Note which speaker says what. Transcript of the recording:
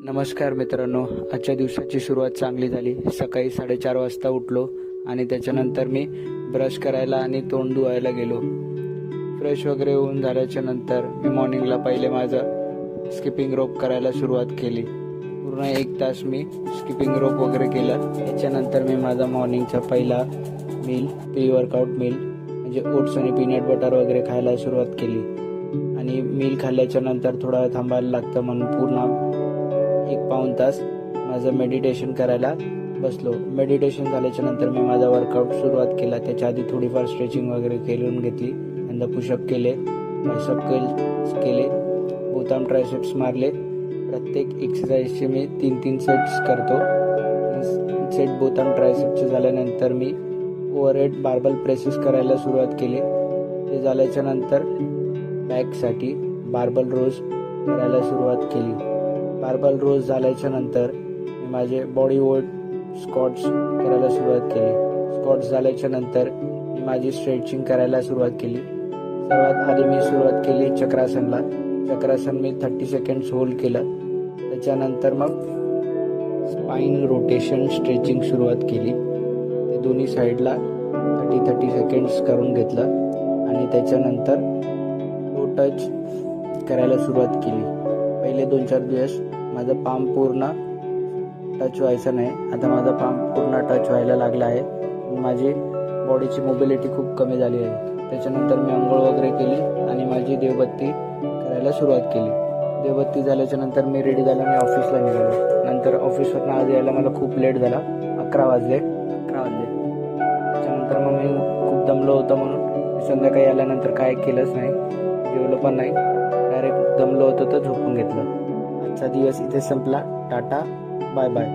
Speaker 1: नमस्कार मित्रांनो, आजच्या दिवसाची सुरुवात चांगली झाली. सकाळी 4:30 वाजता उठलो आणि त्याच्यानंतर मी ब्रश करायला आणि तोंड धुवायला गेलो. फ्रेश वगैरे होऊन झाल्याच्या नंतर मी मॉर्निंगला पहिले माझं स्किपिंग रोप करायला सुरुवात केली. पूर्ण 1 तास मी स्किपिंग रोप वगैरे केलं. त्याच्यानंतर मी माझा मॉर्निंगचा पहिला मील प्री वर्कआउट मील म्हणजे ओट्स आणि पीनट बटर वगैरे खायला सुरुवात केली. आणि मील खाल्ल्याच्या नंतर थोडा थांबायला लागतं म्हणून पूर्ण 1-पाऊण तास माझं मेडिटेशन करायला बसलो. मेडिटेशन झाल्याच्या नंतर मी माझा वर्कआउट सुरुवात केला. त्याच्या आधी थोडीफार स्ट्रेचिंग वगैरे करून घेतली. नंतर पुशअप केले, बायसेप केले, बोथ आर्म ट्रायसेप्स मारले. प्रत्येक एक्सरसाइजचे मी 3-3 सेट्स करतो. 3 सेट बोथ आर्म ट्रायसेप्सचे झाल्यानंतर मी ओव्हरहेड बार्बल प्रेसेस करायला सुरुवात केली. ते झाल्याच्या नंतर बॅकसाठी बार्बल रोज करायला सुरुवात केली. बार्बल रोज झाल्याच्या नंतर मी माझे बॉडी वेट स्क्वॉट्स करायला सुरुवात केली. स्क्वॉट्स झाल्याच्या नंतर मी माझी स्ट्रेचिंग करायला सुरुवात केली. सर्वात आधी मी सुरुवात केली चक्रासनला. चक्रासन मी 30 सेकंड्स होल्ड केलं. त्याच्यानंतर मग स्पाइन रोटेशन स्ट्रेचिंग सुरुवात केली. ते दोन्ही साईडला 30 सेकंड्स करून घेतलं आणि त्याच्यानंतर लो टच करायला सुरुवात केली. पहिले 2-4 दिवस माझं पाम पूर्ण टच व्हायचं नाही. आता माझा पाम पूर्ण टच व्हायला लागला आहे. माझी बॉडीची मोबिलिटी खूप कमी झाली आहे. त्याच्यानंतर मी आंघोळ वगैरे केली आणि माझी देवबत्ती करायला सुरुवात केली. देवबत्ती झाल्याच्या नंतर मी रेडी झालो. मी ऑफिसला निघालो. नंतर ऑफिसवरून आज यायला मला खूप लेट झाला. 11 वाजले. त्याच्यानंतर मग मी खूप दमलो होतो म्हणून संध्याकाळी आल्यानंतर काय केलंच नाही, जेवलो पण नाही. डायरेक्ट दमलो होतो तर झोपून घेतलं. आजचा दिवस इथे संपला. Tata, bye bye.